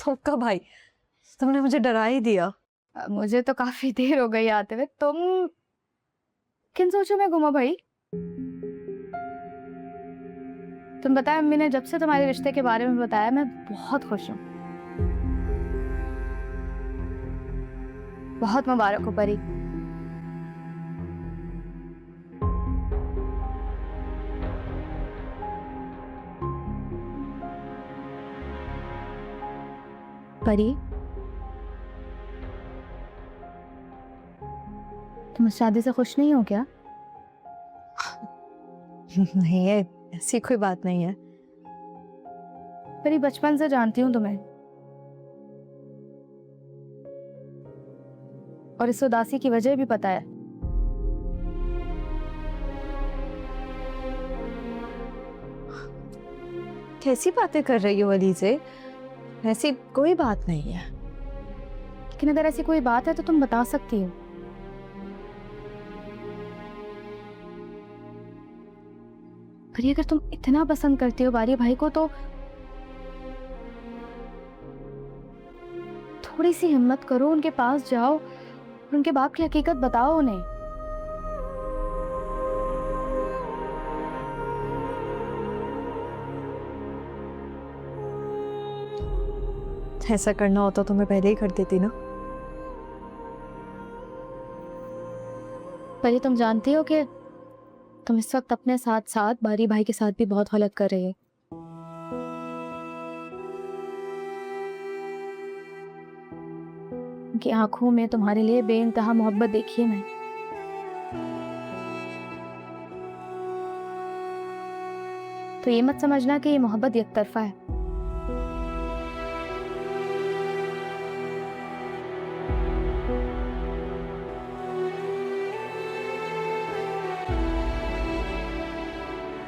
ठोका भाई, तुमने मुझे डरा ही दिया। मुझे तो काफी देर हो गई आते हुए। तुम किन सोचों में घूमो भाई? तुम बताया, अम्मी ने जब से तुम्हारे रिश्ते के बारे में बताया मैं बहुत खुश हूँ। बहुत मुबारक हो परी। परी, तुम इस शादी से खुश नहीं हो क्या? नहीं है, ऐसी कोई बात नहीं है। परी, बचपन से जानती हूँ तुम्हें, और इस उदासी की वजह भी पता है। कैसी बातें कर रही हो अली से? ऐसी कोई बात नहीं है। लेकिन अगर ऐसी कोई बात है तो तुम बता सकती हो। परी, अगर तुम इतना पसंद करती हो बारी भाई को तो थोड़ी सी हिम्मत करो, उनके पास जाओ और उनके बाप की हकीकत बताओ उन्हें। ऐसा करना होता तो मैं पहले ही कर देती ना। परी, तुम जानती हो कि तुम इस वक्त अपने साथ साथ बारी भाई के साथ भी बहुत गलत कर रही हो। उनकी आंखों में तुम्हारे लिए बेइंतहा मोहब्बत देखी है मैं। तो ये मत समझना कि ये मोहब्बत एक तरफा है।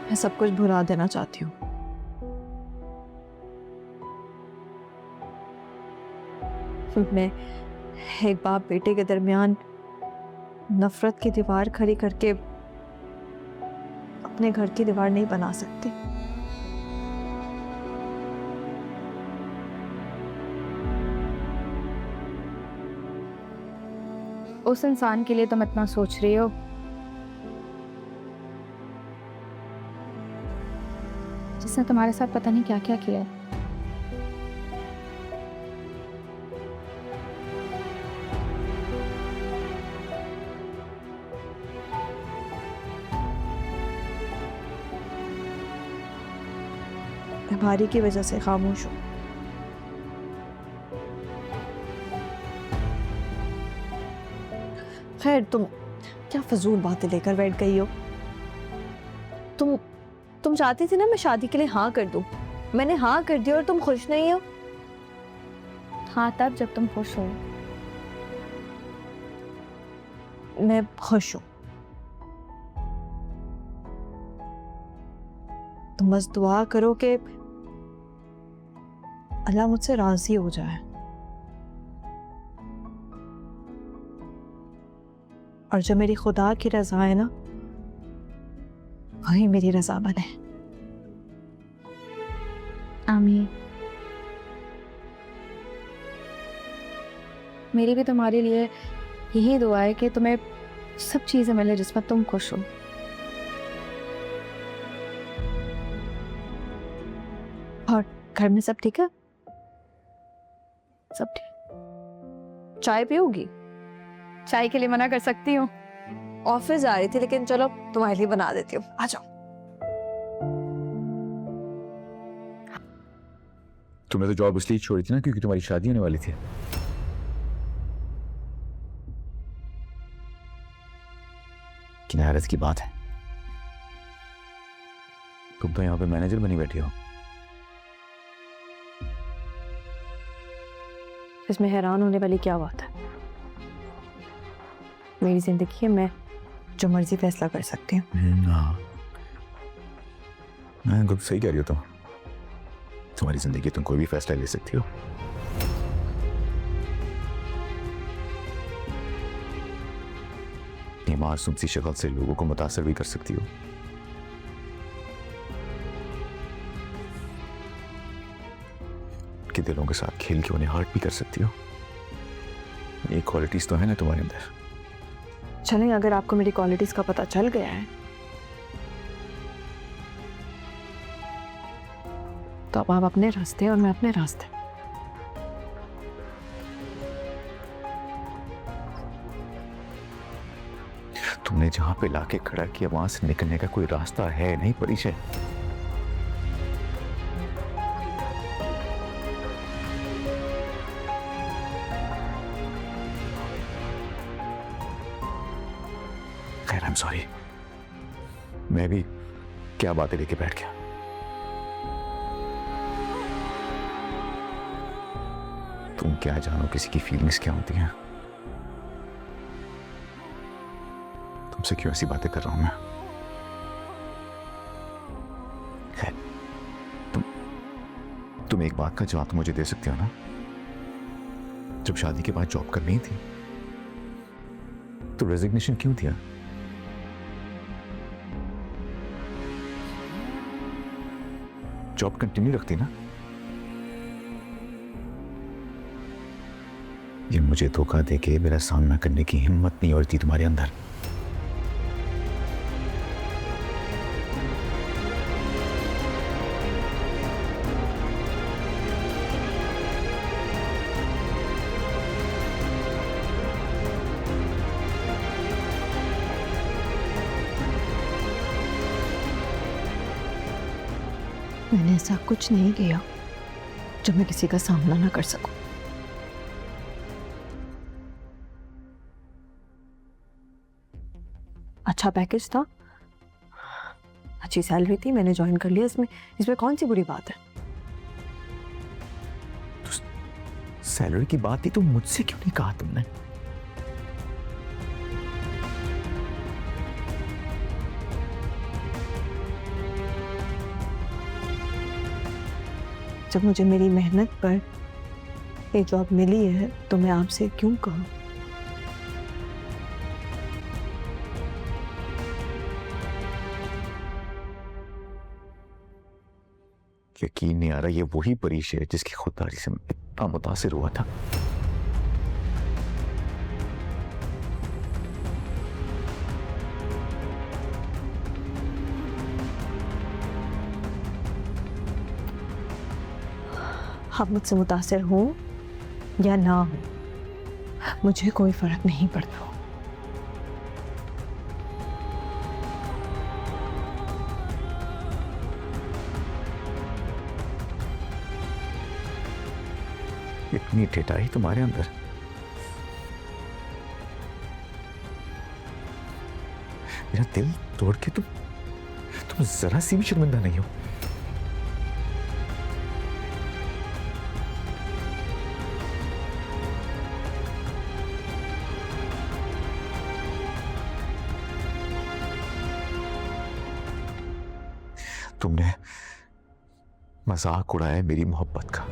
मैं सब कुछ भुला देना चाहती हूँ। मैं एक बाप बेटे के दरमियान नफरत की दीवार खड़ी करके अपने घर की दीवार नहीं बना सकती। उस इंसान के लिए तुम इतना सोच रही हो जिसने तुम्हारे साथ पता नहीं क्या क्या किया है। मैं भारी की वजह से खामोश हूँ। खैर, तुम क्या फजूल बातें लेकर बैठ गई हो? तुम चाहती थी ना मैं शादी के लिए हाँ कर दूं। मैंने हाँ कर दी और तुम खुश नहीं हो। हाँ, तब जब तुम खुश हो। मैं खुश हूं। तुम बस दुआ करो कि अल्लाह मुझसे राजी हो जाए और जो मेरी खुदा की रजा है ना, वही मेरी रजा बने। आमीन। मेरी भी तुम्हारे लिए यही दुआ है कि तुम्हें सब चीजें मिले जिस पर तुम खुश हो। और घर में सब ठीक है? सब ठीक। चाय पियोगी? चाय के लिए मना कर सकती हूँ? ऑफिस जा रही थी, लेकिन चलो तुम्हारे लिए बना देती हूँ, आ जाओ। तुमने तो जॉब इसलिए छोड़ी थी ना क्योंकि तुम्हारी शादी होने वाली थी। कितनी हैरत की बात है, तुम तो यहाँ पे मैनेजर बनी बैठी हो। इसमें हैरान होने वाली क्या बात है? मेरी जिंदगी है, मैं जो मर्जी फैसला कर सकती हूँ। हाँ, मैं सही कह रही हो तुम। तुम्हारी जिंदगी, तुम कोई भी फैसला ले सकती हो। ये मासूम सी शक्ल से लोगों को मुतासर भी कर सकती हो। के दिलों के साथ खेल के उन्हें हर्ट भी कर सकती हो। ये क्वालिटीज तो है ना तुम्हारे अंदर। चलें, अगर आपको मेरी क्वालिटीज का पता चल गया है तो अब आप अपने रास्ते और मैं अपने रास्ते। तुमने जहां पे लाके खड़ा किया वहां से निकलने का कोई रास्ता है नहीं परिचय। खैर, आई एम सॉरी, मैं भी क्या बातें लेके बैठ गया। तुम क्या जानो किसी की फीलिंग्स क्या होती हैं। तुमसे क्यों ऐसी बातें कर रहा हूं मैं। है, तुम एक बात का जवाब तो मुझे दे सकते हो ना। जब शादी के बाद जॉब करनी थी तो रेजिग्नेशन क्यों दिया? जॉब कंटिन्यू रखती ना। ये मुझे धोखा देके मेरा सामना करने की हिम्मत नहीं होती तुम्हारे अंदर। मैंने ऐसा कुछ नहीं किया जो मैं किसी का सामना ना कर सकूं। अच्छा पैकेज था, अच्छी सैलरी थी, मैंने ज्वाइन कर लिया। इसमें इसमें कौन सी बुरी बात है? तो सैलरी की बात थी तो मुझसे क्यों नहीं कहा तुमने? जब मुझे मेरी मेहनत पर ये जॉब मिली है तो मैं आपसे क्यों कहूं? यकीन नहीं आ रहा ये वही परीक्षा है जिसकी खुददारी से मैं इतना मुतासिर हुआ था। आप मुझसे मुतासिर हो या ना हो, मुझे कोई फर्क नहीं पड़ता। इतनी ठेठाई तुम्हारे अंदर। मेरा दिल तोड़ के तुम जरा सी भी शर्मिंदा नहीं हो। तुमने मजाक उड़ाया मेरी मोहब्बत का।